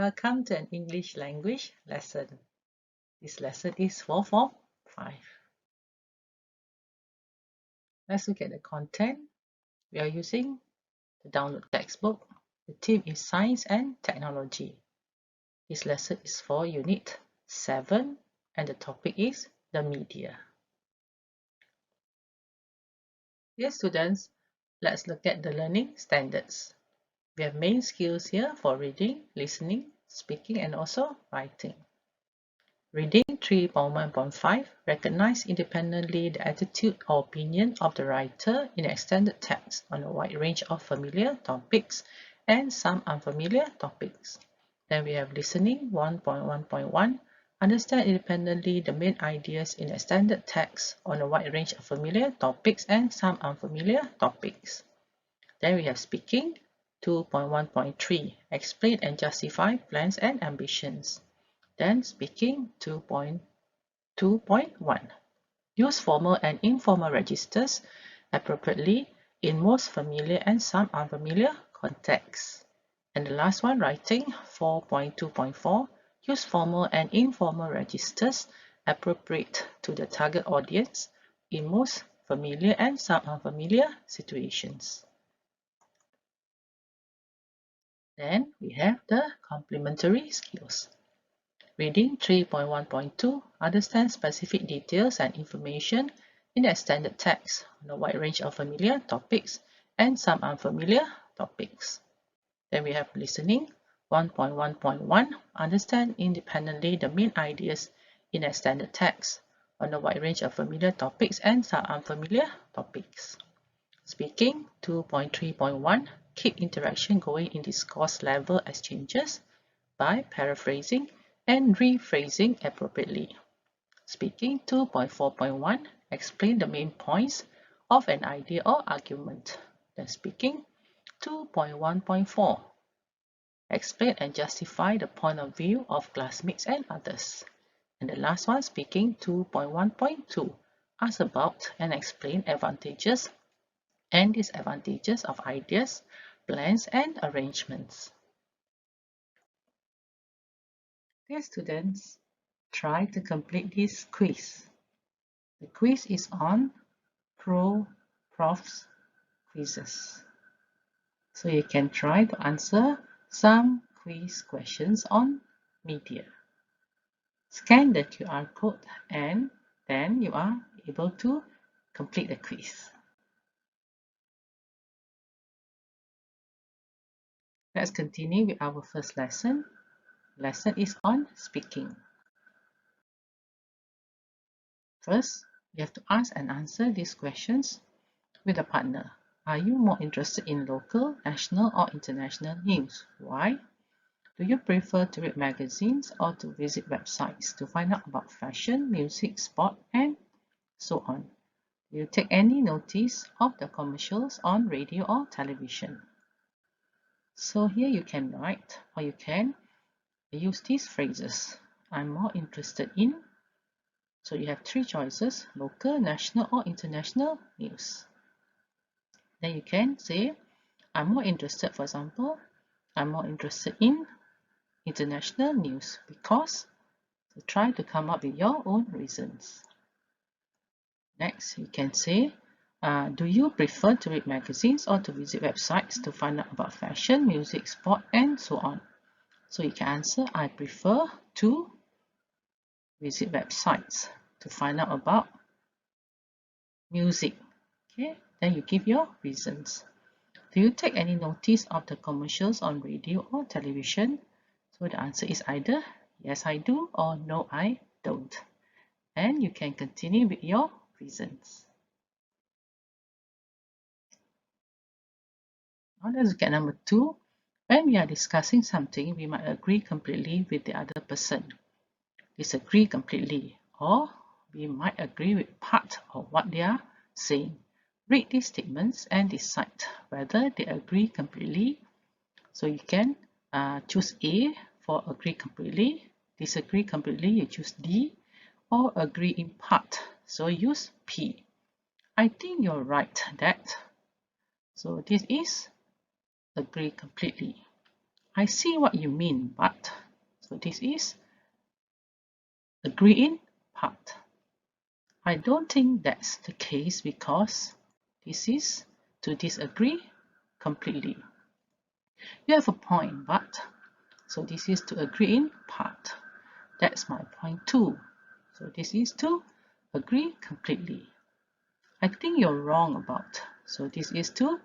Welcome to an English language lesson. This lesson is for Form 5. Let's look at the content. We are using the download textbook. The theme is Science and Technology. This lesson is for Unit 7 and the topic is the media. Dear students, let's look at the learning standards. We have main skills here for reading, listening, speaking and also writing. Reading 3.1.5 recognize independently the attitude or opinion of the writer in extended text on a wide range of familiar topics and some unfamiliar topics. Then we have listening 1.1.1 understand independently the main ideas in extended text on a wide range of familiar topics and some unfamiliar topics. Then we have speaking 2.1.3 explain and justify plans and ambitions. Then speaking 2.2.1 use formal and informal registers appropriately in most familiar and some unfamiliar contexts. And the last one, writing 4.2.4 use formal and informal registers appropriate to the target audience in most familiar and some unfamiliar situations. Then we have the complementary skills. Reading 3.1.2 understand specific details and information in the extended text on a wide range of familiar topics and some unfamiliar topics. Then we have listening 1.1.1 understand independently the main ideas in extended text on a wide range of familiar topics and some unfamiliar topics. Speaking 2.3.1 keep interaction going in discourse level exchanges by paraphrasing and rephrasing appropriately. Speaking 2.4.1 explain the main points of an idea or argument. Then speaking 2.1.4 explain and justify the point of view of classmates and others. And the last one, speaking 2.1.2 ask about and explain advantages and disadvantages of ideas, plans and arrangements. Dear students, try to complete this quiz. The quiz is on Prof's quizzes. So you can try to answer some quiz questions on media. Scan the QR code and then you are able to complete the quiz. Let's continue with our first lesson. Lesson is on speaking. First, you have to ask and answer these questions with a partner. Are you more interested in local, national or international news? Why? Do you prefer to read magazines or to visit websites to find out about fashion, music, sport and so on? Do you take any notice of the commercials on radio or television? So here you can write or you can use these phrases. I'm more interested in. So you have three choices: local, national or international news. Then you can say, I'm more interested, for example, I'm more interested in international news because. So try to come up with your own reasons. Next, you can say, do you prefer to read magazines or to visit websites to find out about fashion, music, sport, and so on? So you can answer, I prefer to visit websites to find out about music. Okay, then you give your reasons. Do you take any notice of the commercials on radio or television? So the answer is either yes I do or no I don't. And you can continue with your reasons. Now let's look at number 2. When we are discussing something, we might agree completely with the other person, disagree completely, or we might agree with part of what they are saying. Read these statements and decide whether they agree completely. So you can choose A for agree completely, disagree completely, you choose D, or agree in part, so use P. I think you're right that. So this is agree completely. I see what you mean, but. So this is agree in part. I don't think that's the case because this is to disagree completely. You have a point, but. So this is to agree in part. That's my point too. So this is to agree completely. I think you're wrong about. So this is to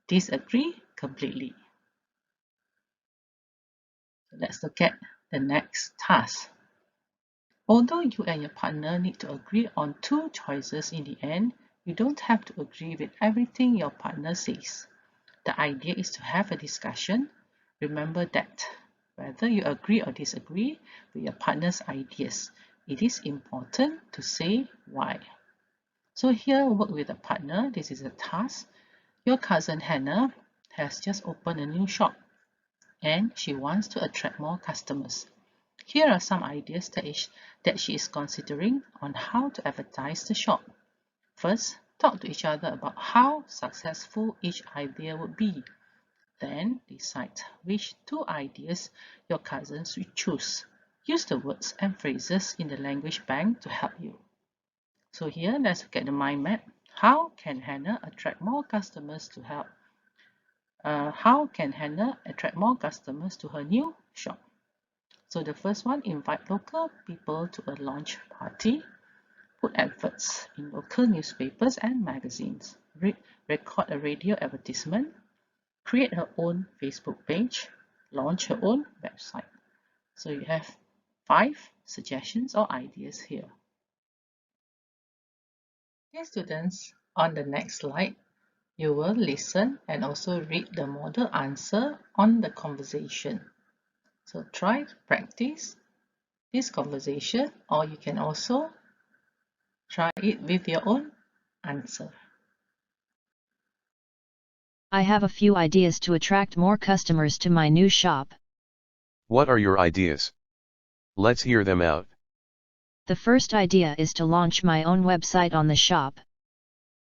disagree completely. So let's look at the next task. Although you and your partner need to agree on two choices in the end, you don't have to agree with everything your partner says. The idea is to have a discussion. Remember that whether you agree or disagree with your partner's ideas, it is important to say why. So here, work with a partner. This is a task. Your cousin Hannah has just opened a new shop and she wants to attract more customers. Here are some ideas that she is considering on how to advertise the shop. First, talk to each other about how successful each idea would be. Then, decide which two ideas your cousins will choose. Use the words and phrases in the language bank to help you. So here, let's look at the mind map. How can Hannah attract more customers to help? How can Hannah attract more customers to her new shop? So the first one, invite local people to a launch party, put adverts in local newspapers and magazines, record a radio advertisement, create her own Facebook page, launch her own website. So you have 5 suggestions or ideas here. Dear students, on the next slide, you will listen and also read the model answer on the conversation. So try to practice this conversation, or you can also try it with your own answer. I have a few ideas to attract more customers to my new shop. What are your ideas? Let's hear them out. The first idea is to launch my own website on the shop.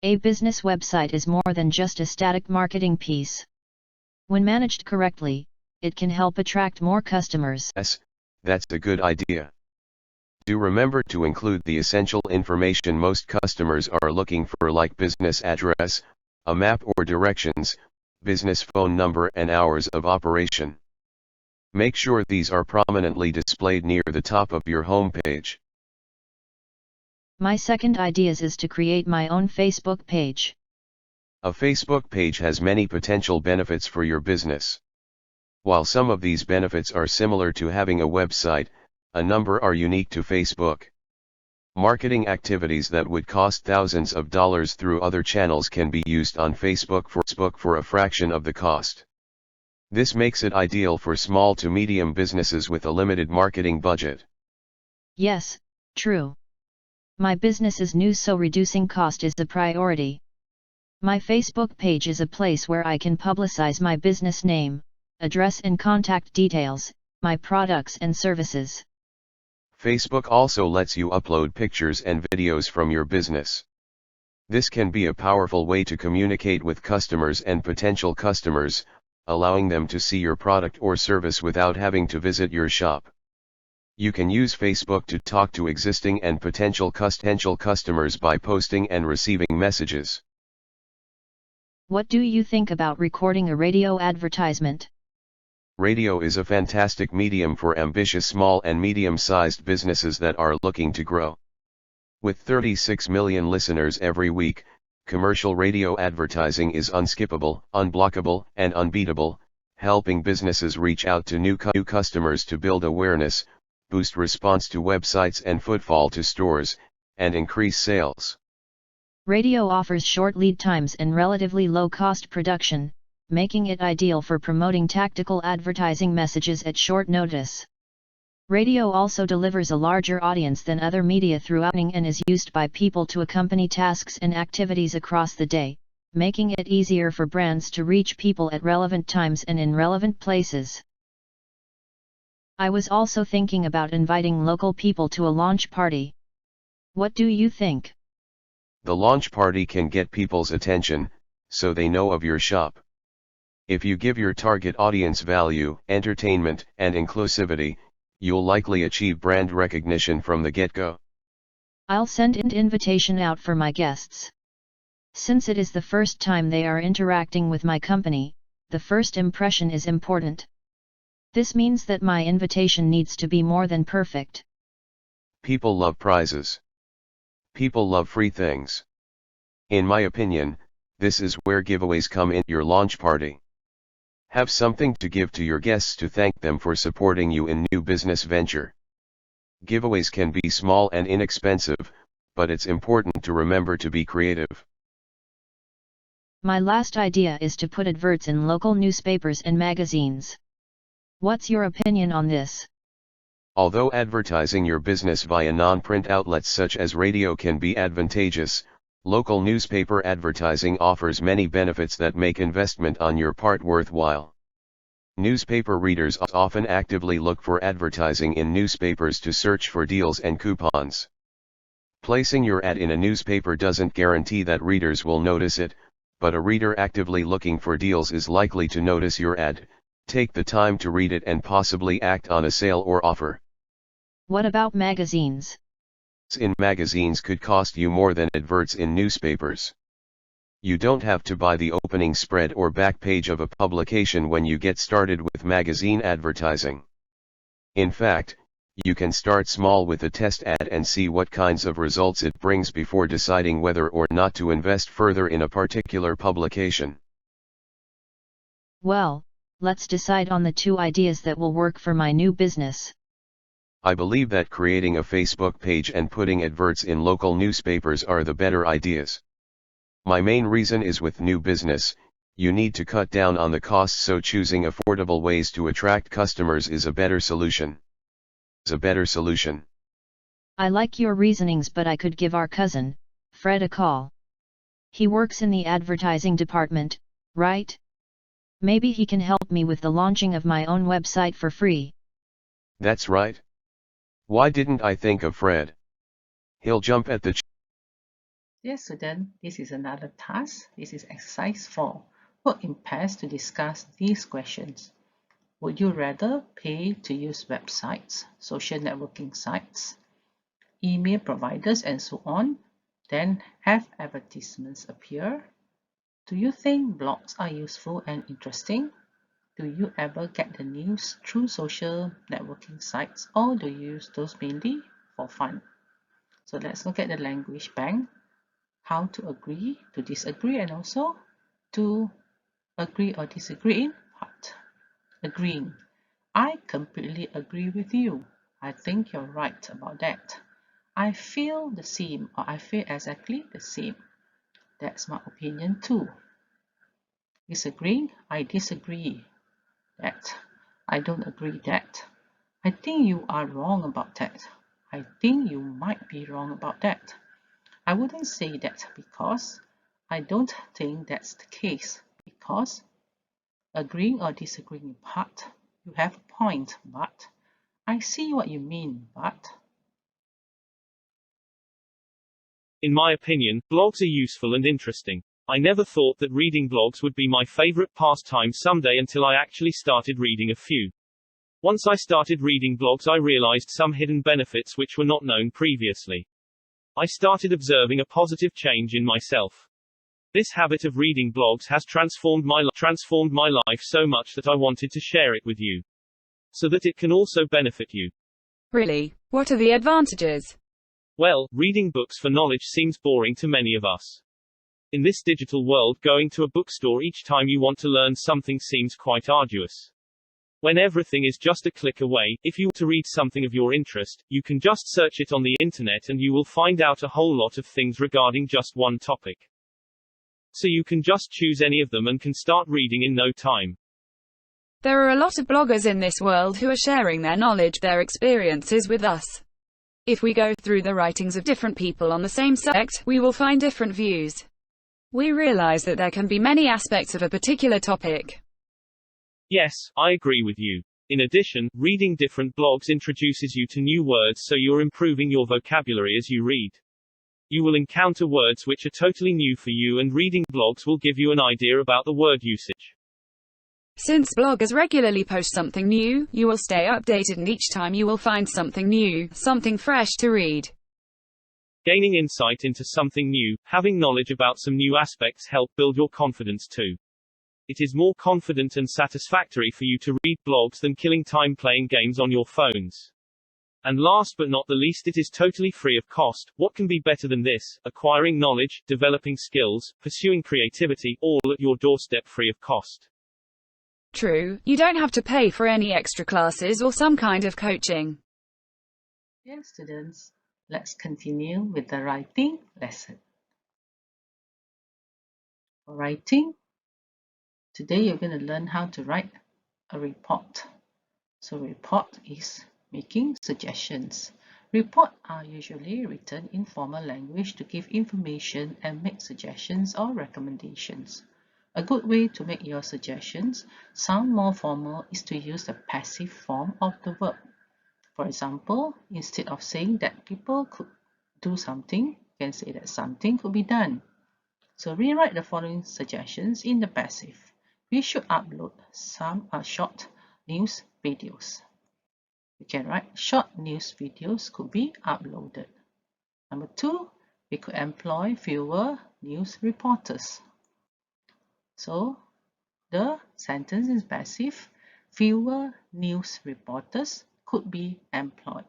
A business website is more than just a static marketing piece. When managed correctly, it can help attract more customers. Yes, that's a good idea. Do remember to include the essential information most customers are looking for, like business address, a map or directions, business phone number and hours of operation. Make sure these are prominently displayed near the top of your homepage. My second idea is to create my own Facebook page. A Facebook page has many potential benefits for your business. While some of these benefits are similar to having a website, a number are unique to Facebook. Marketing activities that would cost thousands of dollars through other channels can be used on Facebook for a fraction of the cost. This makes it ideal for small to medium businesses with a limited marketing budget. Yes, true. My business is new, so reducing cost is a priority. My Facebook page is a place where I can publicize my business name, address and contact details, my products and services. Facebook also lets you upload pictures and videos from your business. This can be a powerful way to communicate with customers and potential customers, allowing them to see your product or service without having to visit your shop. You can use Facebook to talk to existing and potential customers by posting and receiving messages. What do you think about recording a radio advertisement? Radio is a fantastic medium for ambitious small and medium-sized businesses that are looking to grow. With 36 million listeners every week, commercial radio advertising is unskippable, unblockable, and unbeatable, helping businesses reach out to new customers to build awareness, boost response to websites and footfall to stores, and increase sales. Radio offers short lead times and relatively low-cost production, making it ideal for promoting tactical advertising messages at short notice. Radio also delivers a larger audience than other media throughout and is used by people to accompany tasks and activities across the day, making it easier for brands to reach people at relevant times and in relevant places. I was also thinking about inviting local people to a launch party. What do you think? The launch party can get people's attention, so they know of your shop. If you give your target audience value, entertainment, and inclusivity, you'll likely achieve brand recognition from the get-go. I'll send an invitation out for my guests. Since it is the first time they are interacting with my company, the first impression is important. This means that my invitation needs to be more than perfect. People love prizes. People love free things. In my opinion, this is where giveaways come in your launch party. Have something to give to your guests to thank them for supporting you in new business venture. Giveaways can be small and inexpensive, but it's important to remember to be creative. My last idea is to put adverts in local newspapers and magazines. What's your opinion on this? Although advertising your business via non-print outlets such as radio can be advantageous, local newspaper advertising offers many benefits that make investment on your part worthwhile. Newspaper readers often actively look for advertising in newspapers to search for deals and coupons. Placing your ad in a newspaper doesn't guarantee that readers will notice it, but a reader actively looking for deals is likely to notice your ad, take the time to read it and possibly act on a sale or offer. What about magazines? In magazines could cost you more than adverts in newspapers. You don't have to buy the opening spread or back page of a publication when you get started with magazine advertising. In fact, you can start small with a test ad and see what kinds of results it brings before deciding whether or not to invest further in a particular publication. Well, let's decide on the 2 ideas that will work for my new business. I believe that creating a Facebook page and putting adverts in local newspapers are the better ideas. My main reason is with new business, you need to cut down on the costs, so choosing affordable ways to attract customers is a better solution. I like your reasonings, but I could give our cousin, Fred, a call. He works in the advertising department, right? Maybe he can help me with the launching of my own website for free. That's right. Why didn't I think of Fred? He'll jump at the Dear student, this is another task. This is exercise 4. Work in pairs to discuss these questions. Would you rather pay to use websites, social networking sites, email providers, and so on, then have advertisements appear? Do you think blogs are useful and interesting? Do you ever get the news through social networking sites, or do you use those mainly for fun? So let's look at the language bank. How to agree, to disagree, and also to agree or disagree in part. Agreeing. I completely agree with you. I think you're right about that. I feel the same, or I feel exactly the same. That's my opinion too. Disagreeing. I disagree. That. I don't agree that. I think you are wrong about that. I think you might be wrong about that. I wouldn't say that because I don't think that's the case. Because agreeing or disagreeing in part, you have a point, but I see what you mean, but. In my opinion, blogs are useful and interesting. I never thought that reading blogs would be my favorite pastime someday until I actually started reading a few. Once I started reading blogs, I realized some hidden benefits which were not known previously. I started observing a positive change in myself. This habit of reading blogs has transformed my life so much that I wanted to share it with you, so that it can also benefit you. Really? What are the advantages? Well, reading books for knowledge seems boring to many of us. In this digital world, going to a bookstore each time you want to learn something seems quite arduous. When everything is just a click away, if you want to read something of your interest, you can just search it on the internet and you will find out a whole lot of things regarding just one topic. So you can just choose any of them and can start reading in no time. There are a lot of bloggers in this world who are sharing their knowledge, their experiences with us. If we go through the writings of different people on the same subject, we will find different views. We realize that there can be many aspects of a particular topic. Yes, I agree with you. In addition, reading different blogs introduces you to new words, so you're improving your vocabulary as you read. You will encounter words which are totally new for you, and reading blogs will give you an idea about the word usage. Since bloggers regularly post something new, you will stay updated and each time you will find something new, something fresh to read. Gaining insight into something new, having knowledge about some new aspects help build your confidence too. It is more confident and satisfactory for you to read blogs than killing time playing games on your phones. And last but not the least, it is totally free of cost. What can be better than this? Acquiring knowledge, developing skills, pursuing creativity, all at your doorstep free of cost. True, you don't have to pay for any extra classes or some kind of coaching. Dear students, let's continue with the writing lesson. For writing, today you're going to learn how to write a report. So report is making suggestions. Reports are usually written in formal language to give information and make suggestions or recommendations. A good way to make your suggestions sound more formal is to use the passive form of the verb. For example, instead of saying that people could do something, you can say that something could be done. So rewrite the following suggestions in the passive. We should upload some short news videos. You can write short news videos could be uploaded. Number 2, we could employ fewer news reporters. So the sentence is passive. Fewer news reporters could be employed.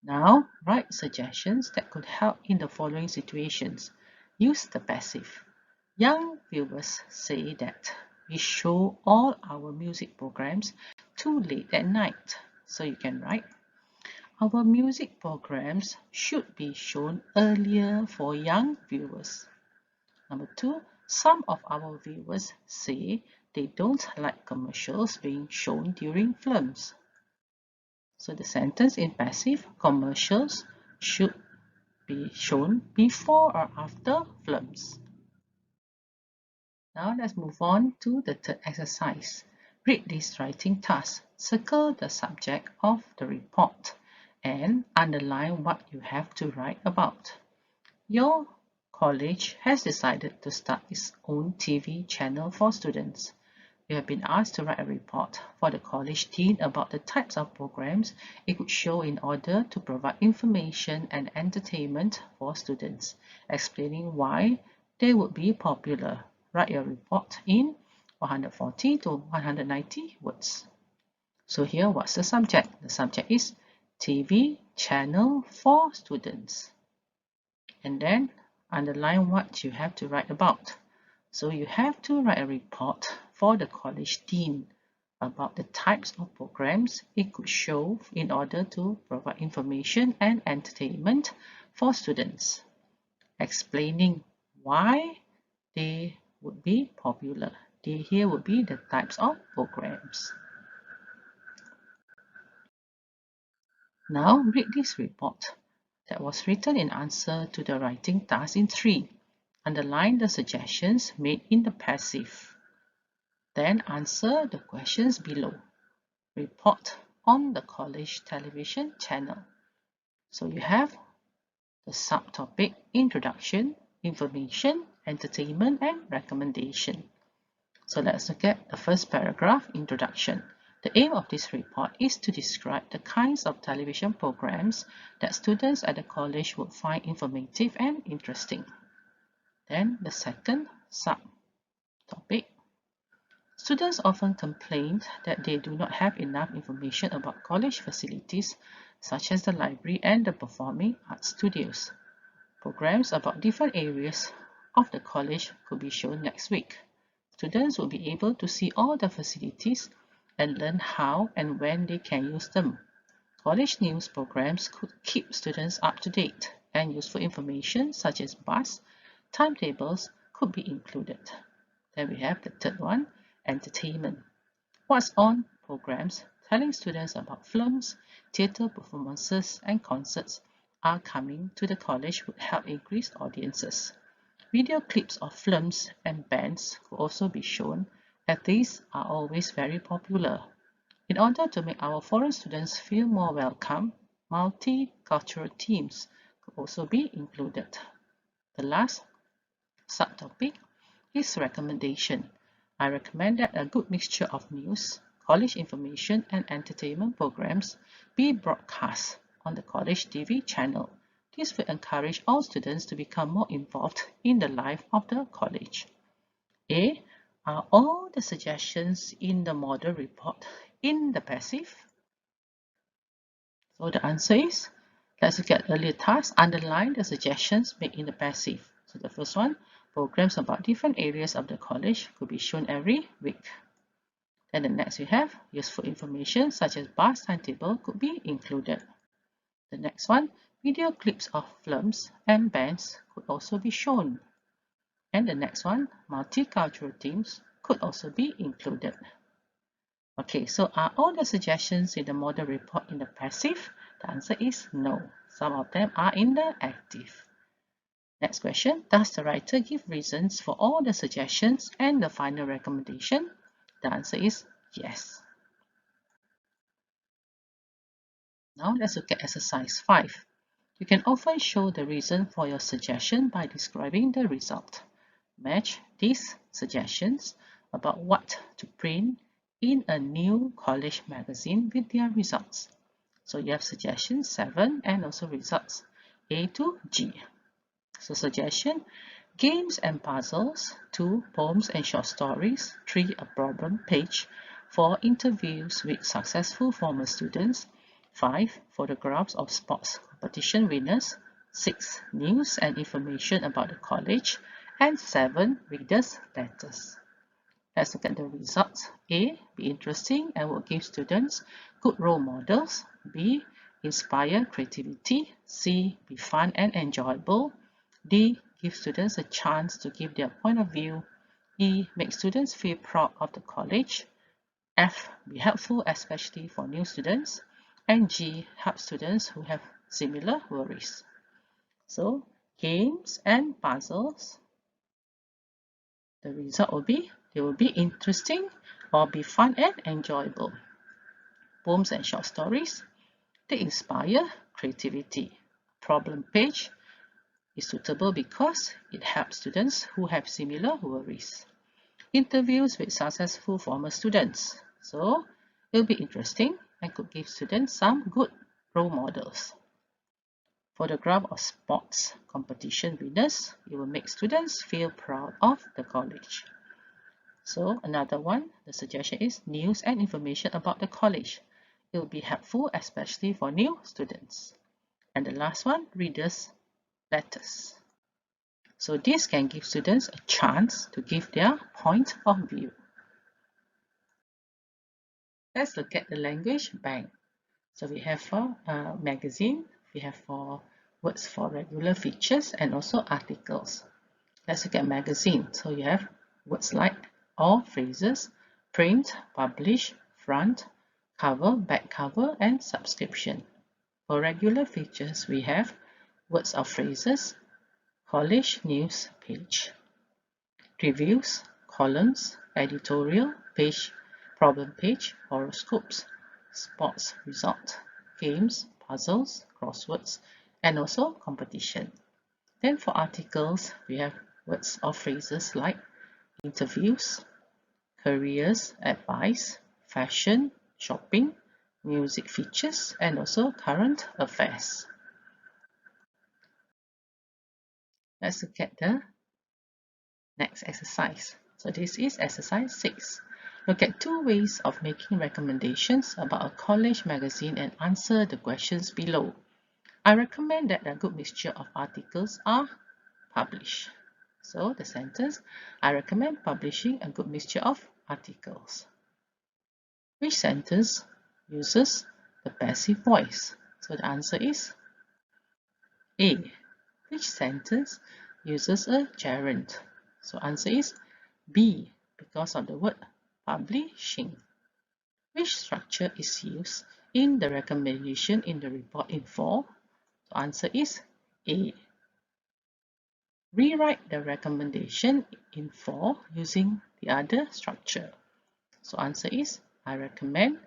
Now write suggestions that could help in the following situations. Use the passive. Young viewers say that we show all our music programs too late at night. So you can write, our music programs should be shown earlier for young viewers. Number 2, some of our viewers say they don't like commercials being shown during films. So the sentence in passive, commercials should be shown before or after films. Now let's move on to the third exercise. Read this writing task. Circle the subject of the report and underline what you have to write about. Your college has decided to start its own TV channel for students. You have been asked to write a report for the college dean about the types of programs it could show in order to provide information and entertainment for students, explaining why they would be popular. Write your report in 140 to 190 words. So here, what's the subject? The subject is TV channel for students. And then underline what you have to write about. So you have to write a report for the college dean about the types of programs it could show in order to provide information and entertainment for students, explaining why they would be popular. Here would be the types of programs. Now read this report that was written in answer to the writing task in 3. Underline the suggestions made in the passive. Then answer the questions below. Report on the college television channel. So you have the subtopic introduction, information, entertainment, and recommendation. So let's look at the first paragraph, introduction. The aim of this report is to describe the kinds of television programs that students at the college would find informative and interesting. Then the second subtopic. Students often complain that they do not have enough information about college facilities such as the library and the performing arts studios. Programs about different areas of the college could be shown next week. Students will be able to see all the facilities and learn how and when they can use them. College news programs could keep students up to date, and useful information such as bus timetables could be included. Then we have the third one, entertainment. What's on programs telling students about films, theatre performances, and concerts are coming to the college would help increase audiences. Video clips of films and bands could also be shown, as these are always very popular. In order to make our foreign students feel more welcome, multicultural themes could also be included. The last subtopic, is recommendation. I recommend that a good mixture of news, college information and entertainment programs be broadcast on the college TV channel. This will encourage all students to become more involved in the life of the college. A. Are all the suggestions in the model report in the passive? So the answer is, let's look at earlier tasks. Underline the suggestions made in the passive. So the first one, programs about different areas of the college could be shown every week. Then the next we have useful information such as bus timetable could be included. The next one, video clips of films and bands could also be shown. And the next one, multicultural themes could also be included. Okay, so are all the suggestions in the model report in the passive? The answer is no. Some of them are in the active. Next question, does the writer give reasons for all the suggestions and the final recommendation? The answer is yes. Now let's look at exercise 5. You can often show the reason for your suggestion by describing the result. Match these suggestions about what to print in a new college magazine with their results. So you have suggestions 7 and also results A to G. So suggestion, games and puzzles, 2 poems and short stories, 3 a problem page, 4 interviews with successful former students, 5 photographs of sports competition winners, 6 news and information about the college, and 7 readers' letters. Let's look at the results. A. Be interesting and will give students good role models. B. Inspire creativity. C. Be fun and enjoyable. D. Give students a chance to give their point of view. E. Make students feel proud of the college. F. Be helpful, especially for new students. And G. Help students who have similar worries. So, games and puzzles. The result will be, they will be interesting or be fun and enjoyable. Poems and short stories, they inspire creativity. Problem page is suitable because it helps students who have similar worries. Interviews with successful former students. So it will be interesting and could give students some good role models. Photograph of sports competition winners, it will make students feel proud of the college. So another one, the suggestion is news and information about the college. It will be helpful, especially for new students. And the last one, readers' letters. So this can give students a chance to give their point of view. Let's look at the language bank. So we have for magazine, we have for words for regular features and also articles. Let's look at magazine. So you have words like all phrases, print, publish, front, cover, back cover, and subscription. For regular features, we have words of phrases, college news page, reviews, columns, editorial page, problem page, horoscopes, sports result, games, puzzles, crosswords, and also competition. Then for articles, we have words or phrases like interviews, careers, advice, fashion, shopping, music features, and also current affairs. Let's look at the next exercise. So this is exercise 6. Look at 2 ways of making recommendations about a college magazine and answer the questions below. I recommend that a good mixture of articles are published. So the sentence, I recommend publishing a good mixture of articles. Which sentence uses the passive voice? So the answer is A. Which sentence uses a gerund? So answer is B, because of the word publishing. Which structure is used in the recommendation in the report in 4? So answer is A. Rewrite the recommendation in 4 using the other structure. So answer is, I recommend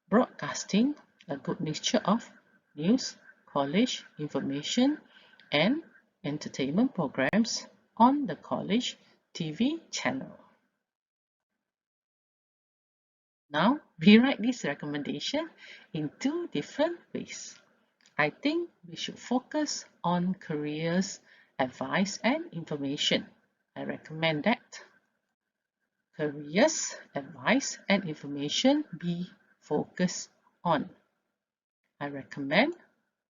broadcasting a good mixture of news, college information, and entertainment programs on the college TV channel. Now, rewrite this recommendation in two different ways. I think we should focus on careers, advice and information. I recommend that careers, advice and information be focused on. I recommend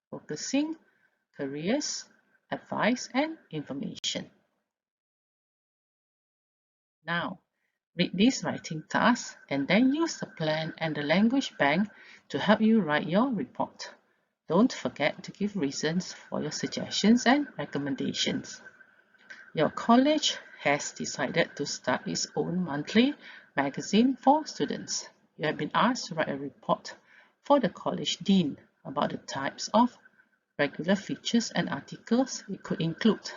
focusing careers, advice and information. Now, read this writing task and then use the plan and the language bank to help you write your report. Don't forget to give reasons for your suggestions and recommendations. Your college has decided to start its own monthly magazine for students. You have been asked to write a report for the college dean about the types of regular features and articles it could include,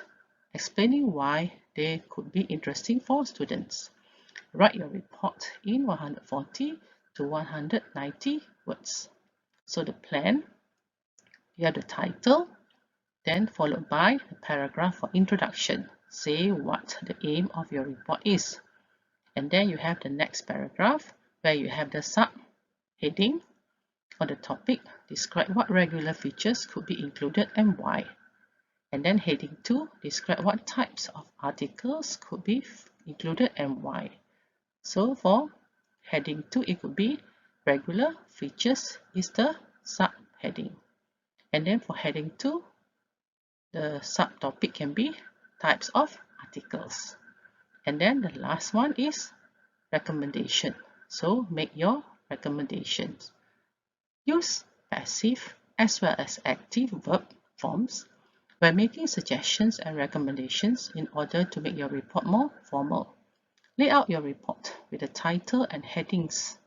explaining why they could be interesting for students. Write your report in 140 to 190 words. So the plan, you have the title, then followed by a paragraph for introduction. Say what the aim of your report is. And then you have the next paragraph where you have the subheading for the topic. Describe what regular features could be included and why. And then heading 2, describe what types of articles could be included and why. So for heading 2, it could be regular features is the subheading. And then for heading 2, the subtopic can be types of articles. And then the last one is recommendation. So make your recommendations. Use passive as well as active verb forms when making suggestions and recommendations in order to make your report more formal. Lay out your report with the title and headings,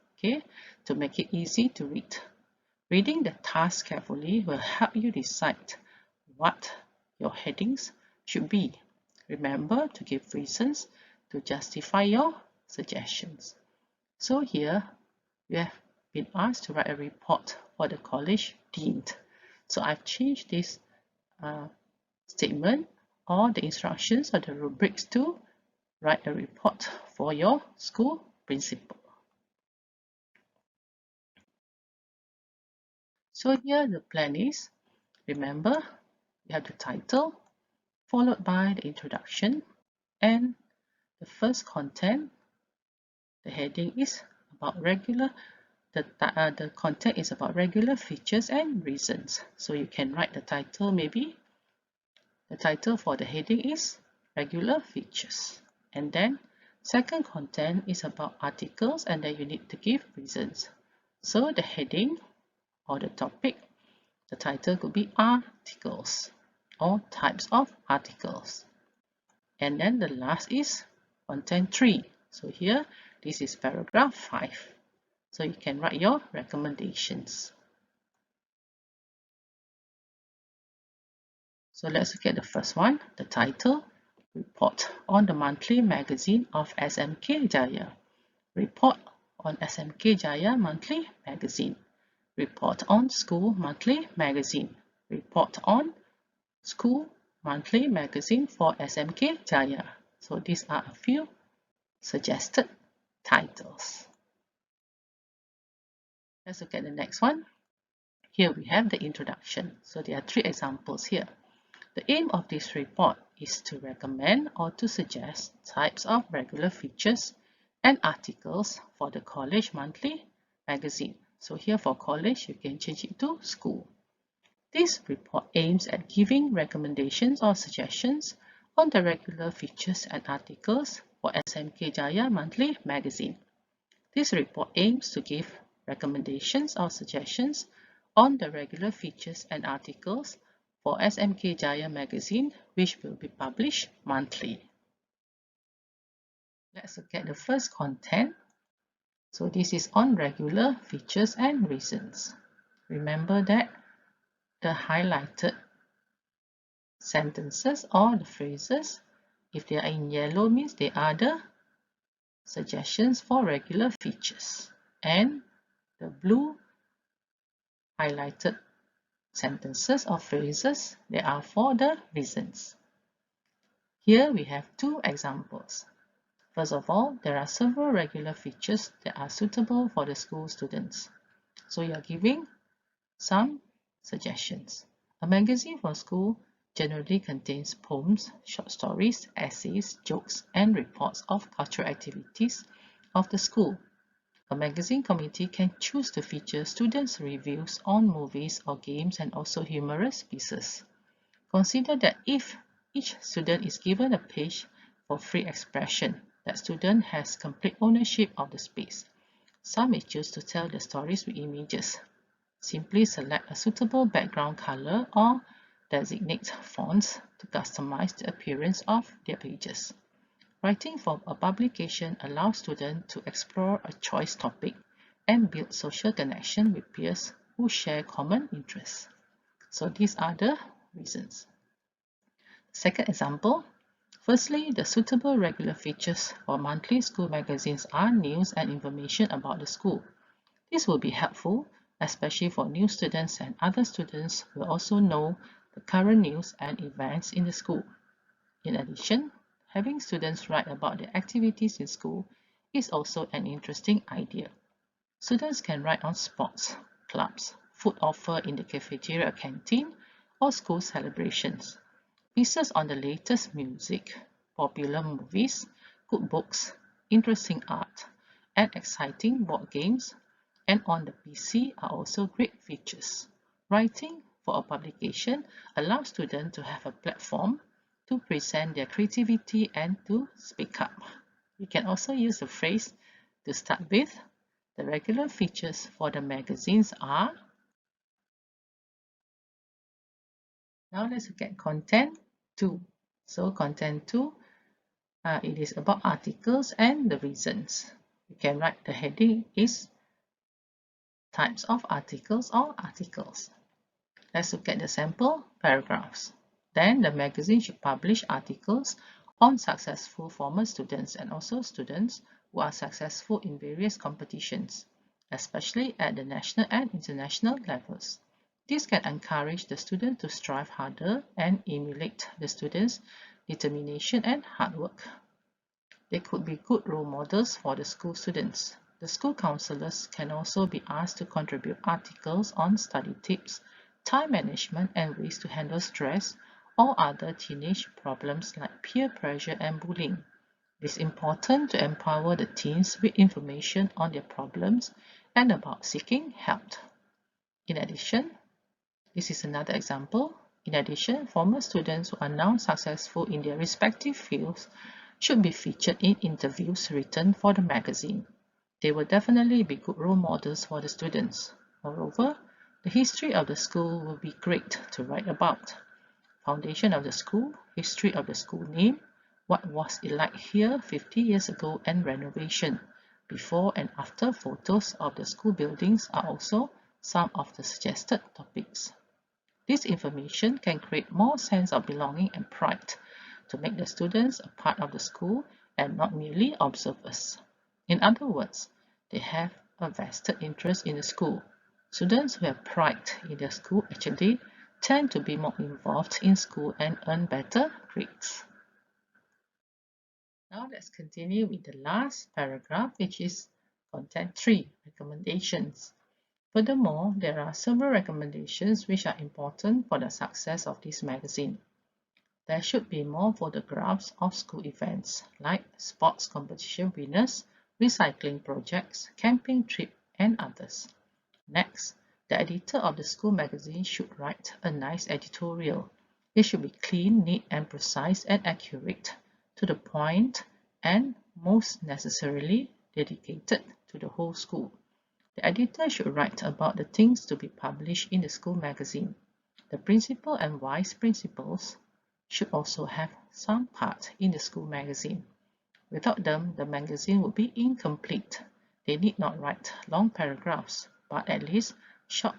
to make it easy to read. Reading the task carefully will help you decide what your headings should be. Remember to give reasons to justify your suggestions. So here, you have been asked to write a report for the college dean. So I've changed this statement or the instructions or the rubrics to write a report for your school principal. So here the plan is, remember, you have the title followed by the introduction and the first content. The heading is about the content is about regular features and reasons. So you can write the title, maybe the title for the heading is regular features. And then second content is about articles and then you need to give reasons. So the heading or the topic, the title could be articles or types of articles. And then the last is content 3. So here, this is paragraph 5. So you can write your recommendations. So let's look at the first one, the title, Report on the Monthly Magazine of SMK Jaya. Report on SMK Jaya Monthly Magazine. Report on School Monthly Magazine. Report on School Monthly Magazine for SMK Jaya. So these are a few suggested titles. Let's look at the next one. Here we have the introduction. So there are 3 examples here. The aim of this report is to recommend or to suggest types of regular features and articles for the college monthly magazine. So here for college, you can change it to school. This report aims at giving recommendations or suggestions on the regular features and articles for SMK Jaya Monthly Magazine. This report aims to give recommendations or suggestions on the regular features and articles for SMK Jaya Magazine, which will be published monthly. Let's look at the first content. So this is on regular features and reasons. Remember that the highlighted sentences or the phrases, if they are in yellow, means they are the suggestions for regular features, and the blue highlighted sentences or phrases, they are for the reasons. Here we have 2 examples. First of all, there are several regular features that are suitable for the school students. So you are giving some suggestions. A magazine for school generally contains poems, short stories, essays, jokes, and reports of cultural activities of the school. A magazine committee can choose to feature students' reviews on movies or games and also humorous pieces. Consider that if each student is given a page for free expression, that student has complete ownership of the space. Some may choose to tell the stories with images. Simply select a suitable background color or designate fonts to customize the appearance of their pages. Writing for a publication allows students to explore a choice topic and build social connection with peers who share common interests. So these are the reasons. Second example, firstly, the suitable regular features for monthly school magazines are news and information about the school. This will be helpful, especially for new students, and other students will also know the current news and events in the school. In addition, having students write about their activities in school is also an interesting idea. Students can write on sports, clubs, food offered in the cafeteria or canteen, or school celebrations. Pieces on the latest music, popular movies, good books, interesting art, and exciting board games, and on the PC are also great features. Writing for a publication allows students to have a platform to present their creativity and to speak up. You can also use the phrase to start with. The regular features for the magazines are. Now let's look at content 2. So content 2, it is about articles and the reasons. You can write the heading is types of articles or articles. Let's look at the sample paragraphs. Then the magazine should publish articles on successful former students and also students who are successful in various competitions, especially at the national and international levels. This can encourage the student to strive harder and emulate the students' determination and hard work. They could be good role models for the school students. The school counselors can also be asked to contribute articles on study tips, time management, and ways to handle stress or other teenage problems like peer pressure and bullying. It is important to empower the teens with information on their problems and about seeking help. In addition, this is another example. In addition, former students who are now successful in their respective fields should be featured in interviews written for the magazine. They will definitely be good role models for the students. Moreover, the history of the school will be great to write about. Foundation of the school, history of the school name, what was it like here 50 years ago, and renovation. Before and after photos of the school buildings are also some of the suggested topics. This information can create more sense of belonging and pride to make the students a part of the school and not merely observers. In other words, they have a vested interest in the school. Students who have pride in their school actually tend to be more involved in school and earn better grades. Now let's continue with the last paragraph, which is content 3, recommendations. Furthermore, there are several recommendations which are important for the success of this magazine. There should be more photographs of school events like sports competition winners, recycling projects, camping trip, and others. Next, the editor of the school magazine should write a nice editorial. It should be clean, neat, and precise and accurate, to the point, and most necessarily dedicated to the whole school. The editor should write about the things to be published in the school magazine. The principal and vice principals should also have some part in the school magazine. Without them, the magazine would be incomplete. They need not write long paragraphs, but at least short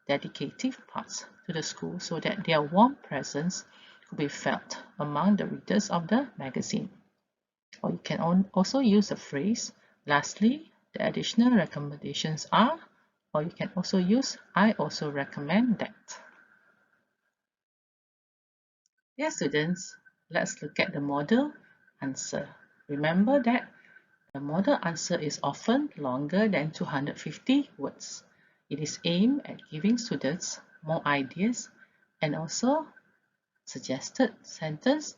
dedicative parts to the school so that their warm presence could be felt among the readers of the magazine. Or you can also use the phrase, lastly, the additional recommendations are, or you can also use, I also recommend that. Dear students, let's look at the model answer. Remember that the model answer is often longer than 250 words. It is aimed at giving students more ideas and also suggested sentence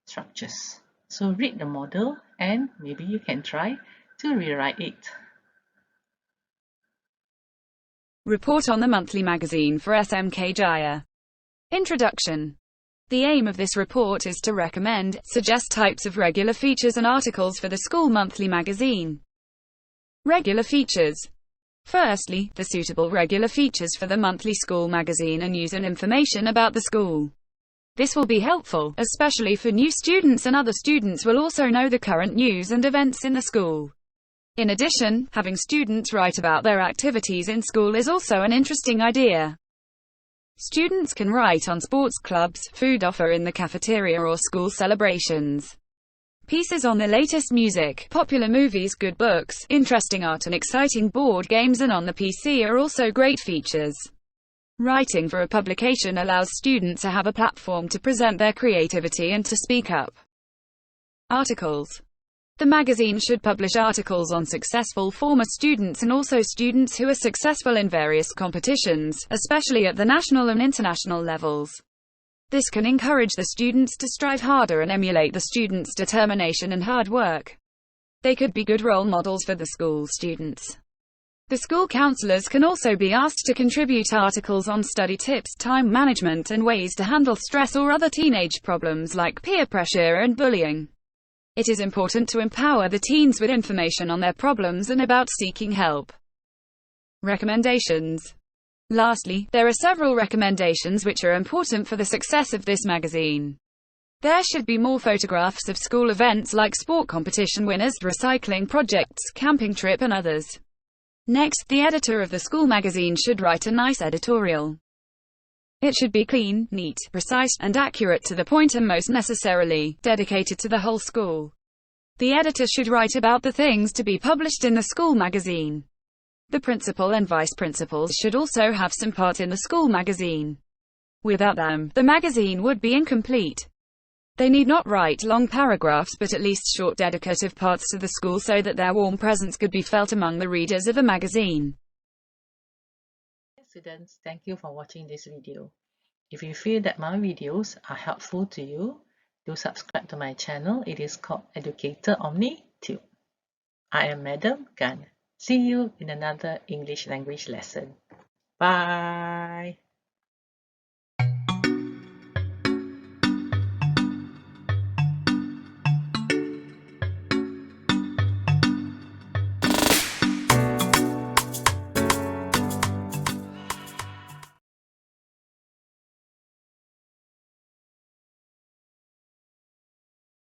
structures. So read the model and maybe you can try to rewrite it. Report on the monthly magazine for SMK Jaya. Introduction. The aim of this report is to recommend, suggest types of regular features and articles for the school monthly magazine. Regular features. Firstly, the suitable regular features for the monthly school magazine and news and information about the school. This will be helpful, especially for new students, and other students will also know the current news and events in the school. In addition, having students write about their activities in school is also an interesting idea. Students can write on sports clubs, food offer in the cafeteria or school celebrations. Pieces on the latest music, popular movies, good books, interesting art and exciting board games and on the PC are also great features. Writing for a publication allows students to have a platform to present their creativity and to speak up. Articles. The magazine should publish articles on successful former students and also students who are successful in various competitions, especially at the national and international levels. This can encourage the students to strive harder and emulate the students' determination and hard work. They could be good role models for the school students. The school counselors can also be asked to contribute articles on study tips, time management, and ways to handle stress or other teenage problems like peer pressure and bullying. It is important to empower the teens with information on their problems and about seeking help. Recommendations. Lastly, there are several recommendations which are important for the success of this magazine. There should be more photographs of school events like sport competition winners, recycling projects, camping trip and others. Next, the editor of the school magazine should write a nice editorial. It should be clean, neat, precise, and accurate to the point and most necessarily, dedicated to the whole school. The editor should write about the things to be published in the school magazine. The principal and vice principals should also have some part in the school magazine. Without them, the magazine would be incomplete. They need not write long paragraphs but at least short dedicative parts to the school so that their warm presence could be felt among the readers of the magazine. Students, thank you for watching this video. If you feel that my videos are helpful to you, do subscribe to my channel. It is called Educator Omni Tube. I am Madam Gan. See you in another English language lesson. Bye.